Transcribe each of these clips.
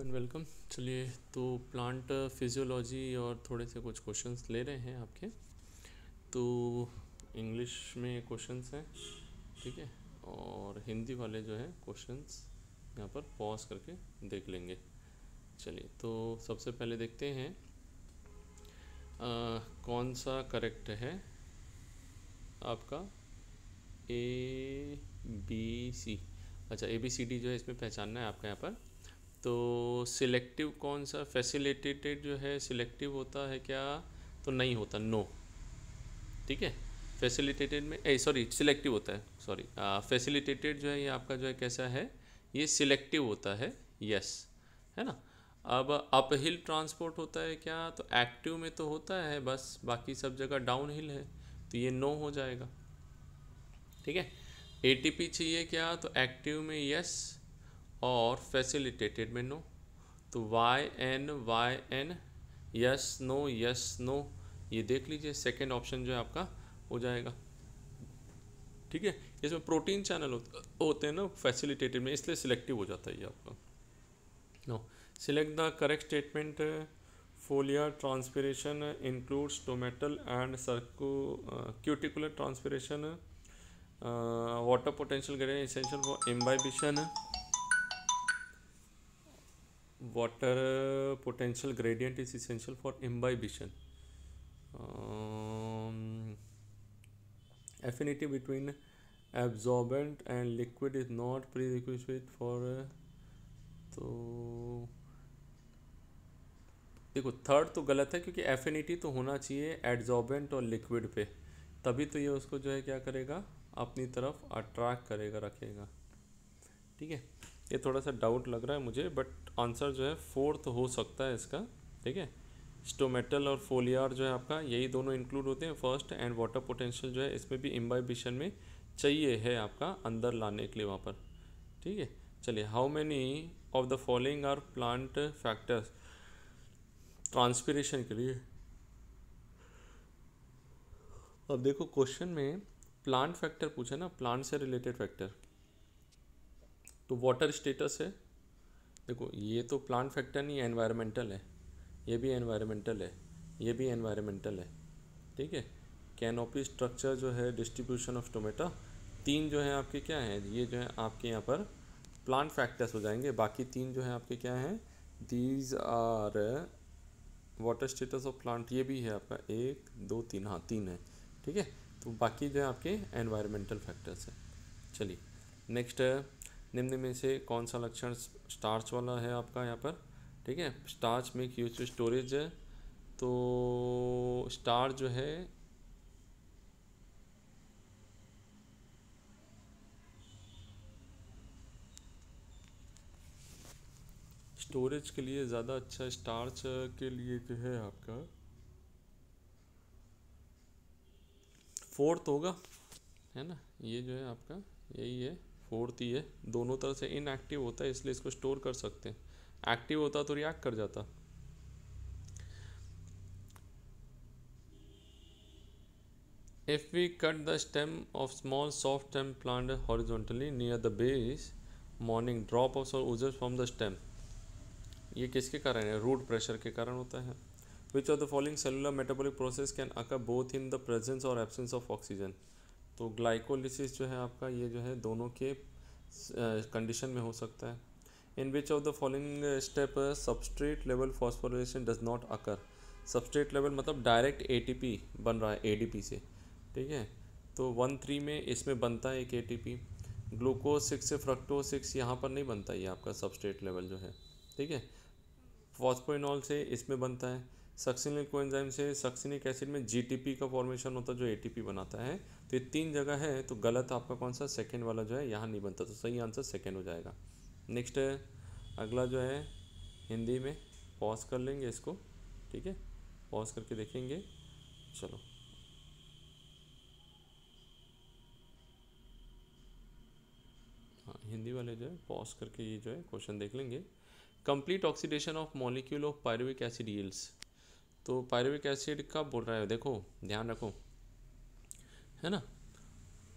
And welcome. चलिए, तो plant physiology और थोड़े से कुछ क्वेश्चंस ले रहे हैं आपके। तो इंग्लिश में क्वेश्चंस हैं, ठीक है, और हिंदी वाले जो है क्वेश्चंस यहाँ पर पॉज करके देख लेंगे। चलिए, तो सबसे पहले देखते हैं कौन सा करेक्ट है आपका। ABC। अच्छा, ABCD जो है इसमें पहचानना है आपका यहाँ पर। तो सिलेक्टिव कौन सा, फैसिलिटेटेड जो है सिलेक्टिव होता है क्या? तो नहीं होता, नो। ठीक है, फैसिलिटेटेड में सॉरी सिलेक्टिव होता है, सॉरी फैसिलिटेटेड जो है ये आपका जो है कैसा है, ये सिलेक्टिव होता है, यस, है ना। अब अप हिल ट्रांसपोर्ट होता है क्या? तो एक्टिव में तो होता है बस, बाकी सब जगह डाउन हिल है, तो ये नो हो जाएगा। ठीक है, ATP चाहिए क्या? तो एक्टिव में यस और फैसिलिटेटेड में नो। तो YN यस नो, ये देख लीजिए, सेकेंड ऑप्शन जो है आपका हो जाएगा। ठीक है, इसमें प्रोटीन चैनल होते हैं ना फैसिलिटेटेड में, इसलिए सिलेक्टिव हो जाता है ये आपका। No, select the correct statement. Foliar transpiration include stomatal and cuticular transpiration. Water potential gradient essential for imbibition. water potential gradient is essential for imbibition. Affinity between absorbent and liquid is not prerequisite for तो देखो, third तो गलत है, क्योंकि affinity तो होना चाहिए adsorbent और लिक्विड पे, तभी तो ये उसको जो है क्या करेगा, अपनी तरफ अट्रैक्ट करेगा, रखेगा। ठीक है, ये थोड़ा सा डाउट लग रहा है मुझे, बट आंसर जो है फोर्थ हो सकता है इसका। ठीक है, स्टोमेटल और फोलियार जो है आपका, यही दोनों इंक्लूड होते हैं फर्स्ट, एंड वाटर पोटेंशियल जो है इसमें भी इम्बाइबिशन में चाहिए है आपका अंदर लाने के लिए वहाँ पर। ठीक है, चलिए, how many of the following are plant factors transpiration के लिए। अब देखो, क्वेश्चन में प्लांट फैक्टर पूछा ना, प्लांट से रिलेटेड फैक्टर, तो वाटर स्टेटस है। देखो, ये तो प्लांट फैक्टर नहीं, एनवायरमेंटल है, ये भी एनवायरमेंटल है, ये भी एनवायरमेंटल है। ठीक है, कैनोपी स्ट्रक्चर जो है, डिस्ट्रीब्यूशन ऑफ टोमेटो, तीन जो है आपके क्या हैं, ये जो है आपके यहाँ पर प्लांट फैक्टर्स हो जाएंगे। बाकी तीन जो है आपके क्या हैं, these are water status of plant, ये भी है आपका 1 2 3, हाँ 3 है। ठीक है, तो बाकी जो है आपके एनवायरमेंटल फैक्टर्स हैं। चलिए, नेक्स्ट, निम्न में से कौन सा लक्षण स्टार्च वाला है आपका यहाँ पर? ठीक है, स्टार्च में यूज टू स्टोरेज है, तो स्टार्च जो है स्टोरेज के लिए ज़्यादा अच्छा, स्टार्च के लिए जो है आपका फोर्थ होगा, है ना। ये जो है आपका यही है, फोर्थ ही है। दोनों तरह से इनएक्टिव होता है, इसलिए इसको स्टोर कर सकते हैं। एक्टिव होता तो रिएक्ट कर जाता। If we cut the stem of small soft stem plant horizontally near the base, morning drop of soil oozes from the stem. ये किसके कारण है? रूट प्रेशर के कारण होता है। Which of the following cellular metabolic process can occur both in the presence or absence of oxygen? तो glycolysis जो है आपका, ये जो है दोनों के कंडीशन में हो सकता है। In which of the following step substrate level phosphorylation does not occur? Substrate level मतलब डायरेक्ट ATP बन रहा है ADP से। ठीक है, तो 1,3 में इसमें बनता है एक ATP। ग्लूकोज 6 से फ्रक्टोज 6 यहाँ पर नहीं बनता, ये आपका सबस्ट्रेट लेवल जो है। ठीक है, फॉस्फोइनॉल से इसमें बनता है। सक्सिनिक कोएंजाइम से सक्सिनिक एसिड में GTP का फॉर्मेशन होता है जो ATP बनाता है। तो ये 3 जगह है, तो गलत आपका कौन सा? सेकेंड वाला जो है, यहाँ नहीं बनता, तो सही आंसर सेकेंड हो जाएगा। नेक्स्ट, अगला जो है हिंदी में, पॉज कर लेंगे इसको। ठीक है, पॉज करके देखेंगे। चलो, हाँ, हिंदी वाले जो है पॉज करके ये जो है क्वेश्चन देख लेंगे। Complete oxidation of molecule of pyruvic acid yields. तो पायरुविक एसिड का बोल रहा है, देखो ध्यान रखो, है ना।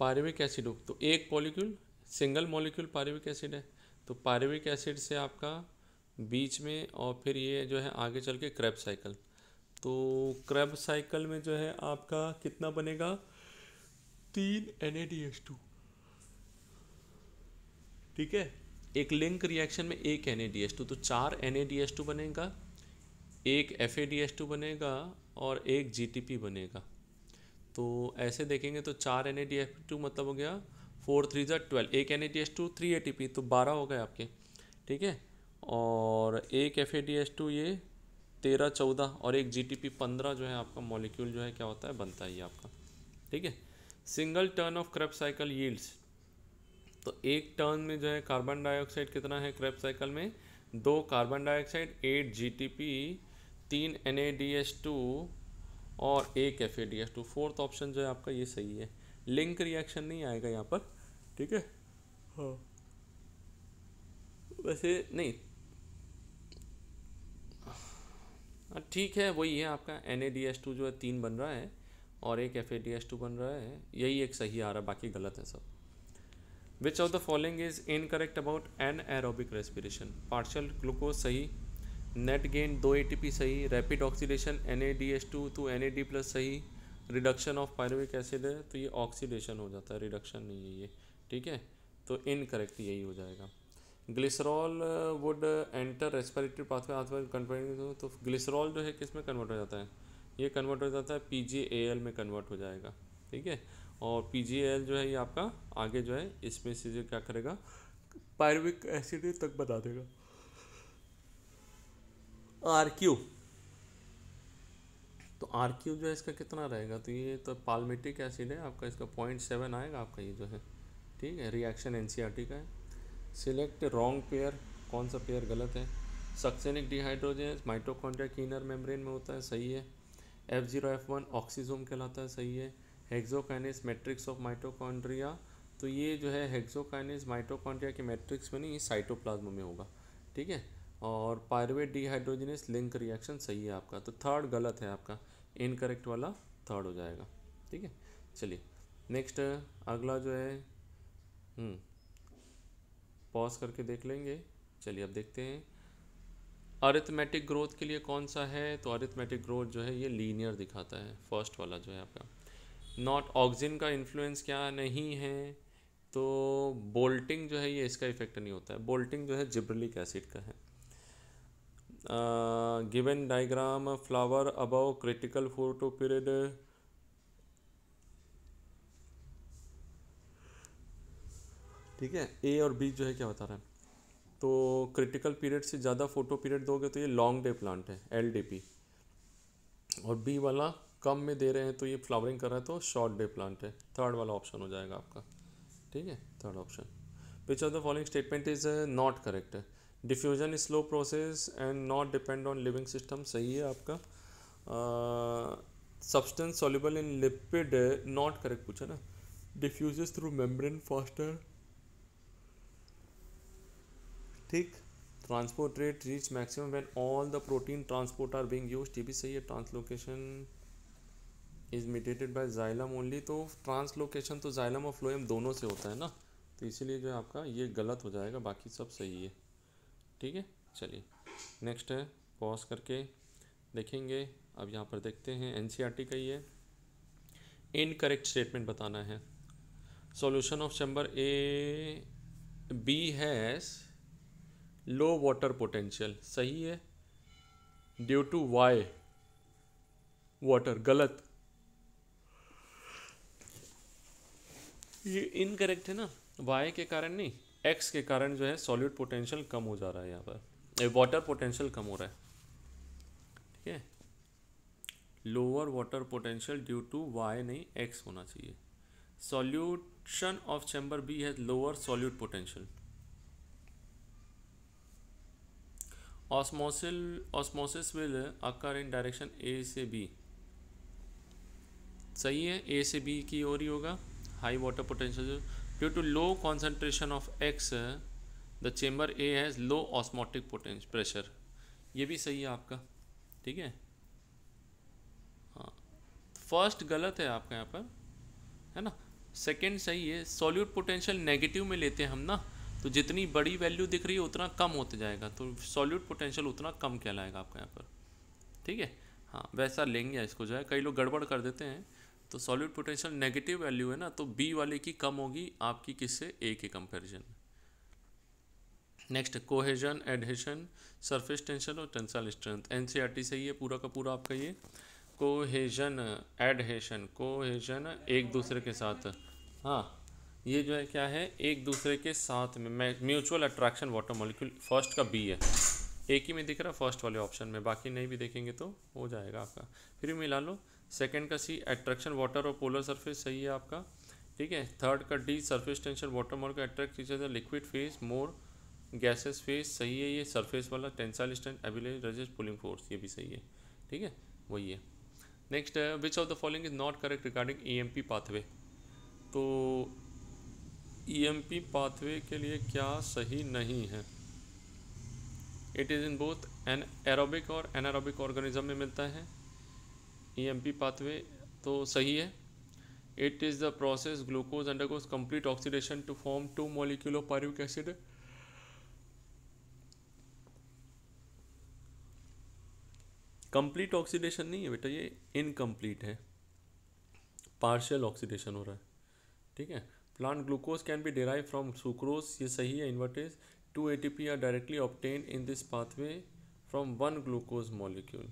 पायरुविक एसिड हो तो एक molecule, single molecule pyruvic acid है, तो पायरुविक एसिड से आपका बीच में, और फिर ये जो है आगे चल के क्रेब्स साइकिल। तो क्रेब्स साइकिल में जो है आपका कितना बनेगा, 3 NaDH2। ठीक है, एक लिंक रिएक्शन में एक NaDH2, तो 4 NaDH2 बनेगा, एक FADH2 बनेगा और एक GTP बनेगा। तो ऐसे देखेंगे तो 4 NaDH2 मतलब हो गया 4 3 12, एक NaDH2 3 ATP, तो 12 हो गए आपके। ठीक है, और एक FADH2 ये 13 14, और एक GTP 15 जो है आपका मॉलिक्यूल जो है क्या होता है, बनता है ये आपका। ठीक है, single turn off Krebs cycle yields, तो एक टर्न में जो है कार्बन डाइऑक्साइड कितना है क्रेब्स साइकिल में, 2 कार्बन डाइऑक्साइड, 8 GTP, 3 NaDH2 और एक FADH2। फोर्थ ऑप्शन जो है आपका ये सही है, लिंक रिएक्शन नहीं आएगा यहाँ पर। ठीक है, हाँ वैसे नहीं, ठीक है, वही है आपका NaDH2 जो है 3 बन रहा है और एक FADH2 बन रहा है, यही एक सही आ रहा है, बाकी गलत है सब। Which of the following is incorrect about anaerobic respiration, partial glucose सही, नेट गेन 2 ATP सही, rapid oxidation NaDH2 to NAD plus सही, रिडक्शन ऑफ पायरुविक एसिड है तो ये ऑक्सीडेशन हो जाता है, रिडक्शन नहीं है ये। ठीक है, तो इनकरेक्ट यही हो जाएगा। Glycerol would enter respiratory pathway आथवे कन्वर्ट, तो ग्लिसरॉल जो है किस में कन्वर्ट हो जाता है, ये कन्वर्ट हो जाता है PgAl में कन्वर्ट हो जाएगा। ठीक है, और PgAl जो है ये आपका आगे जो है इसमें से जो क्या करेगा, पायरुविक एसिड तक बना देगा। RQ, तो RQ जो है इसका कितना रहेगा, तो ये तो पाल्मेटिक एसिड है आपका, इसका 0.7 आएगा आपका ये जो है। ठीक है, रिएक्शन NCERT का है। सिलेक्ट रॉन्ग पेयर, कौन सा पेयर गलत है, सक्सेनिक डिहाइड्रोजन माइटोकॉन्ड्रिया की इनर मेम्ब्रेन में होता है, सही है। F0F1 ऑक्सीजोम कहलाता है, सही है। हेक्सोकाइनेस मैट्रिक्स ऑफ माइटोकॉन्ड्रिया, तो ये जो है हेक्सोकाइनेस माइटोकॉन्ड्रिया के मैट्रिक्स में नहीं, साइटोप्लाज्म में होगा। ठीक है, और पायरुवेट डिहाइड्रोजनेस लिंक रिएक्शन सही है आपका, तो थर्ड गलत है आपका, इनकरेक्ट वाला थर्ड हो जाएगा। ठीक है, चलिए नेक्स्ट अगला जो है, पॉज करके देख लेंगे। चलिए अब देखते हैं अरिथमेटिक ग्रोथ के लिए कौन सा है, तो अरिथमेटिक ग्रोथ जो है ये लीनियर दिखाता है, फर्स्ट वाला जो है आपका। नॉट ऑक्सिन का इन्फ्लुएंस क्या नहीं है, तो बोल्टिंग जो है ये इसका इफेक्ट नहीं होता है, बोल्टिंग जो है जिब्रेलिक एसिड का है। Given diagram flower above critical photo period, ठीक है, A और B जो है क्या बता रहा है, तो क्रिटिकल पीरियड से ज़्यादा फोटो पीरियड दोगे तो ये लॉन्ग डे प्लांट है LDP, और B वाला कम में दे रहे हैं तो ये फ्लावरिंग कर रहा है तो शॉर्ट डे प्लांट है, थर्ड वाला ऑप्शन हो जाएगा आपका। ठीक है, third option. Which of the following statement is not correct, diffusion is slow process and not depend on living system, सही है आपका। Substance soluble in lipid not correct पूछा ना, डिफ्यूजेस थ्रू मेम्ब्रेन फास्टर, ठीक। Transport rate reach maximum when all the protein transport are being used, ये भी सही है। Translocation is mediated by xylem only, तो ट्रांसलोकेशन तो जाइलम और फ्लोएम दोनों से होता है ना, तो इसीलिए जो है आपका ये गलत हो जाएगा, बाकी सब सही है। ठीक है, चलिए नेक्स्ट है, पॉज करके देखेंगे। अब यहाँ पर देखते हैं NCERT का ही है, इनकरेक्ट स्टेटमेंट बताना है। Solution of chamber AB has low water potential, सही है। ड्यू टू वाई वाटर, गलत, ये इनकरेक्ट है ना, वाई के कारण नहीं, एक्स के कारण जो है सॉल्यूट पोटेंशियल कम हो जा रहा है, यहाँ पर वाटर पोटेंशियल कम हो रहा है। ठीक है, lower water potential due to Y नहीं, एक्स होना चाहिए। Solution of chamber B has lower solute potential. Osmosis will occur in direction A से B, सही है, A से B की ओर ही होगा। High water potential due to low concentration of X the chamber A has low osmotic potential pressure, ये भी सही है आपका। ठीक है, हाँ, फर्स्ट गलत है आपका यहाँ पर, है ना, सेकंड सही है। सॉल्यूट पोटेंशियल नेगेटिव में लेते हैं हम ना, तो जितनी बड़ी वैल्यू दिख रही है उतना कम होते जाएगा, तो सॉल्यूट पोटेंशियल उतना कम कहलाएगा आपका यहाँ पर। ठीक है, हाँ वैसा लेंगे इसको जो है, कई लोग गड़बड़ कर देते हैं। तो सॉल्यूट पोटेंशियल नेगेटिव वैल्यू है ना, तो बी वाले की कम होगी आपकी किससे, ए के कंपैरिजन में। Next, cohesion, adhesion, surface tension और टेंसाइल स्ट्रेंथ, एनसीईआरटी से ही है पूरा का पूरा आपका ये। कोहेजन, एडहेशन, कोहेजन एक दूसरे के साथ, हाँ ये जो है क्या है, एक दूसरे के साथ में mutual attraction water molecule, first का बी है, एक ही में दिख रहा है फर्स्ट वाले ऑप्शन में, बाकी नहीं भी देखेंगे तो हो जाएगा आपका, फिर भी मिला लो। सेकंड का सी, अट्रैक्शन वाटर और पोलर सरफेस, सही है आपका। ठीक है, थर्ड का D, surface tension water molecule attract each other liquid phase more gases face, सही है ये सरफेस वाला। Tensile strength, ability resist pulling force, ये भी सही है। ठीक है, वही है। Next, which of the following is not correct regarding EMP pathway, तो ईएमपी पाथवे के लिए क्या सही नहीं है, it is in both an aerobic और एनारोबिक ऑर्गेनिज्म में मिलता है ईएमपी पाथवे, तो सही है। It is the process glucose undergoes complete oxidation to form 2 molecule of pyruvic acid, complete oxidation नहीं है बेटा, ये इनकम्प्लीट है, पार्शियल ऑक्सीडेशन हो रहा है। ठीक है, plant glucose can be derive from sucrose, ये सही है, invertase. 2 ATP are directly obtain in this pathway from 1 glucose molecule,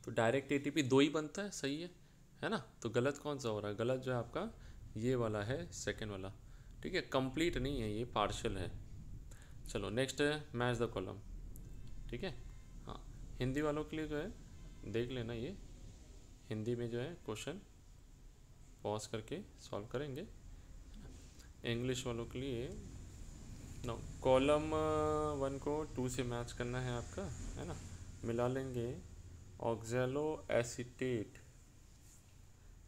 तो डायरेक्ट ATP 2 ही बनता है, सही है ना। तो गलत कौन सा हो रहा है, गलत जो है आपका ये वाला है, सेकेंड वाला। ठीक है, कंप्लीट नहीं है ये, पार्शियल है। चलो नेक्स्ट है मैच द कॉलम। ठीक है, हाँ हिंदी वालों के लिए जो है देख लेना, ये हिंदी में जो है क्वेश्चन पॉज करके सॉल्व करेंगे। इंग्लिश वालों के लिए नो, कॉलम 1 को 2 से मैच करना है आपका, है ना। मिला लेंगे ऑक्जेलो एसीटेट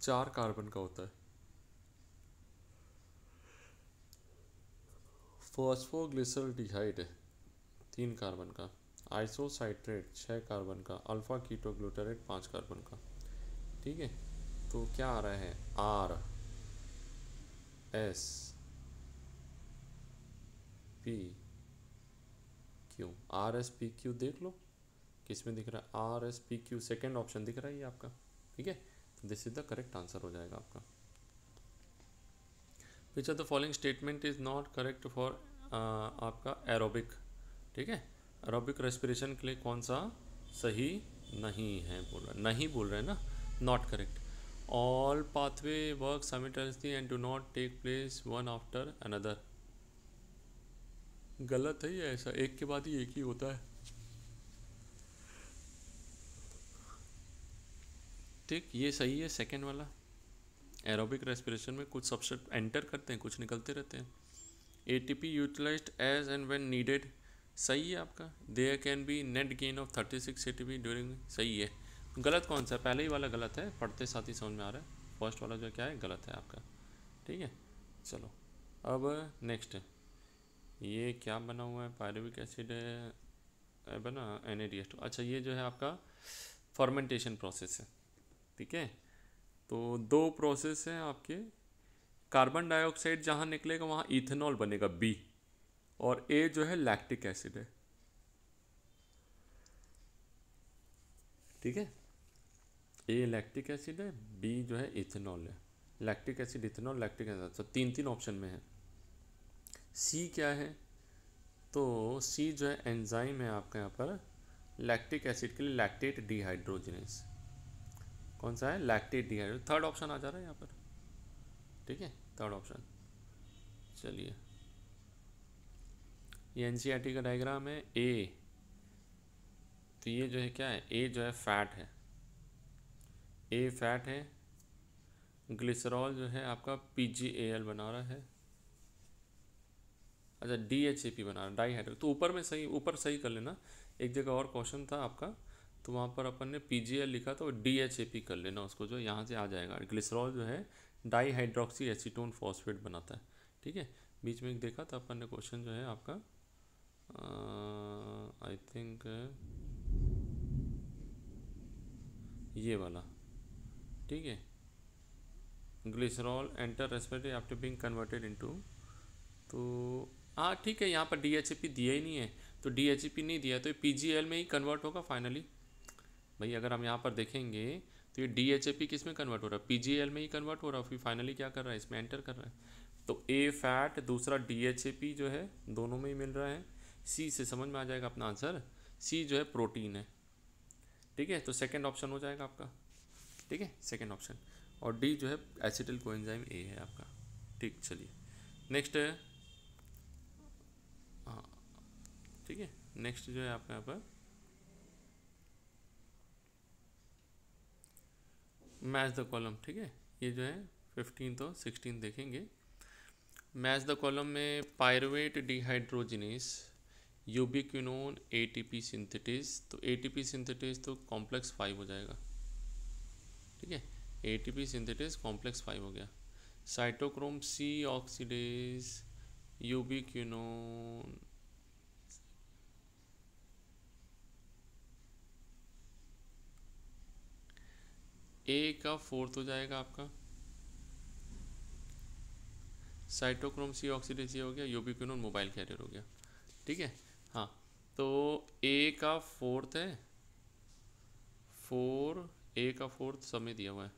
4 कार्बन का होता है, फॉस्फोग्लिसरल्डिहाइड 3 कार्बन का, आइसोसाइट्रेट 6 कार्बन का, अल्फा कीटोग्लूटारेट 5 कार्बन का। ठीक है, तो क्या आ रहा है, R S P Q, R S P Q देख लो किस में दिख रहा है, R S P Q second option दिख रहा है ये आपका। ठीक है, तो this is the correct answer हो जाएगा आपका। विच of the following statement is not correct for आपका एरोबिक। ठीक है, एरोबिक रेस्पिरेशन के लिए कौन सा सही नहीं है, बोल रहा नहीं बोल रहे हैं ना, not correct. All pathway work simultaneously and do not take place one after another, गलत है ये, ऐसा एक के बाद ही एक ही होता है। ठीक, ये सही है सेकेंड वाला, एरोबिक रेस्पिरेशन में कुछ सब्सटेंस एंटर करते हैं, कुछ निकलते रहते हैं। ATP utilized as and when needed, सही है आपका। There can be net gain of 36 ATP during, सही है। गलत कौन सा है, पहले ही वाला गलत है, पढ़ते साथ ही समझ में आ रहा है, फर्स्ट वाला जो क्या है गलत है आपका। ठीक है, चलो अब नेक्स्ट, ये क्या बना हुआ है, पायरुविक एसिड बना NaDH2, अच्छा ये जो है आपका फर्मेंटेशन प्रोसेस है। ठीक है, तो 2 प्रोसेस हैं आपके, कार्बन डाइऑक्साइड जहाँ निकलेगा वहाँ इथेनॉल बनेगा B, और A जो है लैक्टिक एसिड है। ठीक है, A लैक्टिक एसिड है, B जो है इथेनॉल है, lactic acid ethanol lactic acid, तो 3 ऑप्शन में है। C क्या है, तो C जो है एंजाइम है आपका यहाँ पर लैक्टिक एसिड के लिए, लैक्टेट डिहाइड्रोजिनेस, कौन सा है, लैक्टेट डिहाइड्रोजिनेस, थर्ड ऑप्शन आ जा रहा है यहाँ पर। ठीक है, थर्ड ऑप्शन। चलिए, ये एनसीईआरटी का डायग्राम है। ए, तो ये जो है क्या है, ए जो है फैट है, ए फैट है, ग्लिसरॉल जो है आपका PgAl बना रहा है, अच्छा DHAP बना रहा है, डाईहाइड्रो, तो ऊपर में सही, ऊपर सही कर लेना, एक जगह और क्वेश्चन था आपका, तो वहाँ पर अपन ने PgAl लिखा था, DHAP कर लेना उसको, जो यहाँ से आ जाएगा। ग्लिसरॉल जो है डाईहाइड्रोक्सी एसीटोन फॉस्फेट बनाता है। ठीक है, बीच में एक देखा था अपन ने क्वेश्चन जो है आपका, आई थिंक ये वाला। ठीक है, glycerol enter respiratory after being converted into, तो हाँ ठीक है, यहाँ पर DHAP दिया ही नहीं है, तो DHAP नहीं दिया तो ये PGL में ही कन्वर्ट होगा फाइनली। भाई अगर हम यहाँ पर देखेंगे तो ये DHAP किस में कन्वर्ट हो रहा है, PGL में ही कन्वर्ट हो रहा है, फिर फाइनली क्या कर रहा है, इसमें एंटर कर रहा है। तो A फैट, दूसरा DHAP जो है दोनों में ही मिल रहा है। C से समझ में आ जाएगा अपना आंसर, C जो है प्रोटीन है। ठीक है, तो सेकेंड ऑप्शन हो जाएगा आपका। ठीक है, सेकेंड ऑप्शन। और D जो है एसिटिल कोएंजाइम A है आपका। ठीक, चलिए नेक्स्ट। हाँ ठीक है, नेक्स्ट जो है आपका यहाँ पर मैच द कॉलम। ठीक है, ये जो है 15 और 16 देखेंगे। मैच द कॉलम में पायरुवेट डिहाइड्रोजिनेस, यूबिक्विनोन, ATP सिंथेटिस। तो ATP सिंथेटिस तो कॉम्प्लेक्स 5 हो जाएगा। ठीक है, ATP सिंथेटिस कॉम्प्लेक्स 5 हो गया। साइटोक्रोम C ऑक्सीडेज, यूबिक्विनोन, A का फोर्थ हो जाएगा आपका। साइटोक्रोम C ऑक्सीडेज ये हो गया, यूबिक्विनोन मोबाइल कैरियर हो गया। ठीक है, हाँ तो A का फोर्थ है, 4, A का फोर्थ सब में दिया हुआ है।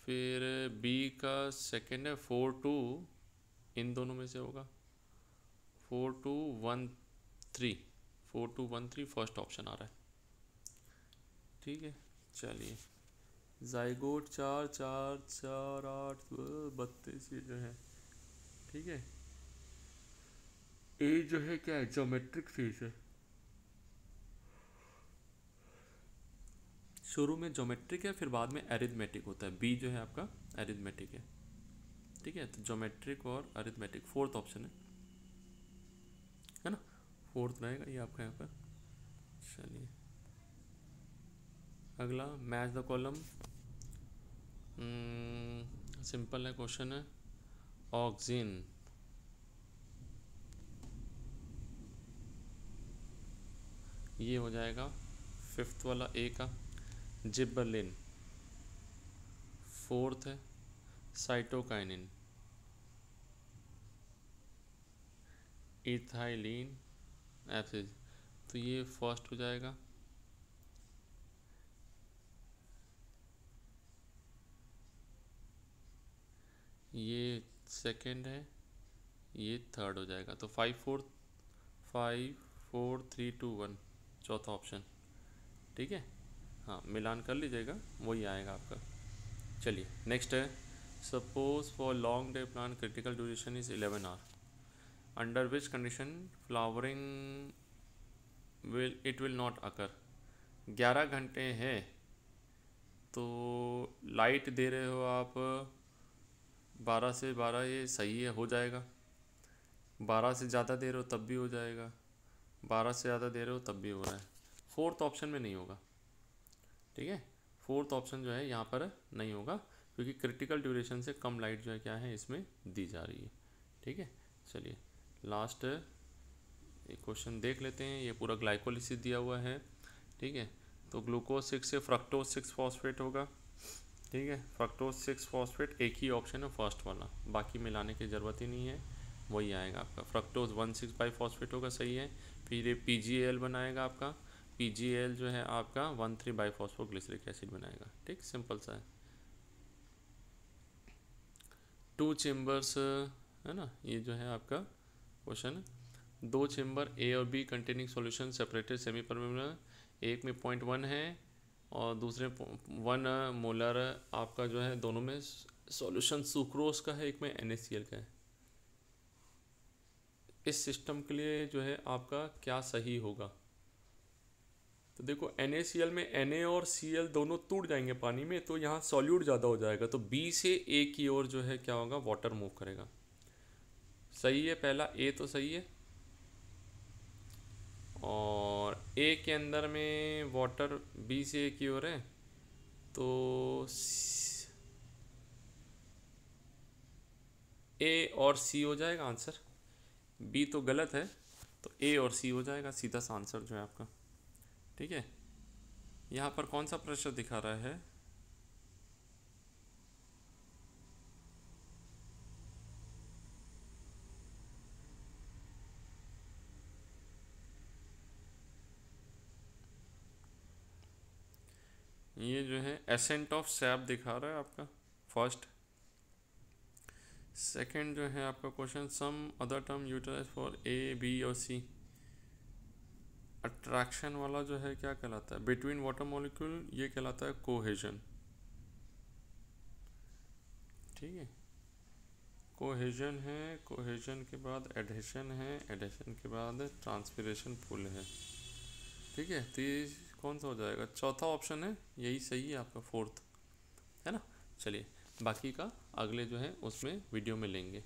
फिर B का सेकंड है 4 2, इन दोनों में से होगा 4 2 1 3, 4 2 1 3 फर्स्ट ऑप्शन आ रहा है। ठीक है, चलिए जाइगोट 4 4 4 8 32 ये जो है। ठीक है, ए जो है क्या है, ज्योमेट्रिक फेस है। शुरू में ज्योमेट्रिक है, फिर बाद में अरिथमेटिक होता है। बी जो है आपका अरिथमेटिक है। ठीक है, तो ज्योमेट्रिक और अरिथमेटिक फोर्थ ऑप्शन है ना, फोर्थ रहेगा ये आपका यहाँ पर। चलिए अगला, मैच द कॉलम। सिंपल है क्वेश्चन है। ऑक्सिन, ये हो जाएगा फिफ्थ वाला ए का। जिबरलिन फोर्थ है। साइटोकाइनिन, इथाइलिन, एप्सिस, तो ये फर्स्ट हो जाएगा। ये सेकंड है, ये थर्ड हो जाएगा। तो 5 4 3 2 1 चौथा ऑप्शन। ठीक है, हाँ मिलान कर लीजिएगा, वही आएगा आपका। चलिए नेक्स्ट है। Suppose for long day plant critical duration is 11 hour, under which condition flowering will not occur. 11 घंटे है तो लाइट दे रहे हो आप 12 से 12, ये सही है, हो जाएगा। 12 से ज़्यादा दे रहे हो तब भी हो जाएगा, 12 से ज़्यादा दे रहे हो तब भी हो रहा है। फोर्थ ऑप्शन में नहीं होगा। ठीक है, फोर्थ ऑप्शन जो है यहाँ पर नहीं होगा, क्योंकि क्रिटिकल ड्यूरेशन से कम लाइट जो है क्या है इसमें दी जा रही है। ठीक है, चलिए लास्ट एक क्वेश्चन देख लेते हैं। ये पूरा ग्लाइकोलिसिस दिया हुआ है। ठीक है, तो ग्लूकोज 6 से फ्रक्टोज 6 फॉस्फेट होगा। ठीक है, फ्रक्टोज 6 फॉस्फेट एक ही ऑप्शन है फर्स्ट वाला, बाकी मिलाने की ज़रूरत ही नहीं है, वही आएगा आपका। फ्रक्टोज 1,6 फॉस्फेट होगा, सही है। फिर ये PGL बनाएगा आपका, PGL जो है आपका 1,3 फॉस्फोग्लिसरिक एसिड बनाएगा। ठीक, सिंपल सा है। 2 चेम्बर्स है ना, ये जो है आपका क्वेश्चन। 2 चेम्बर A और B containing solution separated semi permeable, एक में 0.1 है और दूसरे 1 मोलर आपका जो है, दोनों में सॉल्यूशन सुक्रोज का है, एक में NaCl का है। इस सिस्टम के लिए जो है आपका क्या सही होगा, तो देखो NaCl में Na और Cl दोनों टूट जाएंगे पानी में, तो यहाँ सॉल्यूट ज़्यादा हो जाएगा, तो B से A की ओर जो है क्या होगा, वाटर मूव करेगा। सही है, पहला A तो सही है, और A के अंदर में वाटर B से A की ओर है, तो A और C हो जाएगा आंसर। B तो गलत है, तो A और C हो जाएगा सीधा सा आंसर जो है आपका। ठीक है, यहाँ पर कौन सा प्रेशर दिखा रहा है, ये जो है एसेंट ऑफ सैप दिखा रहा है आपका फर्स्ट। सेकंड जो है आपका question, some other term utilize for A B और सी। अट्रैक्शन वाला जो है क्या कहलाता है, बिटवीन वाटर मॉलिक्यूल, ये कहलाता है कोहेजन। ठीक है, कोहेजन है, कोहेजन के बाद एडहेशन है, एडहेशन के बाद ट्रांसपिरेशन पुल है। ठीक है, तो ये कौन सा हो जाएगा, चौथा ऑप्शन है यही सही है आपका, फोर्थ है ना। चलिए बाकी का अगले जो है उसमें वीडियो में लेंगे।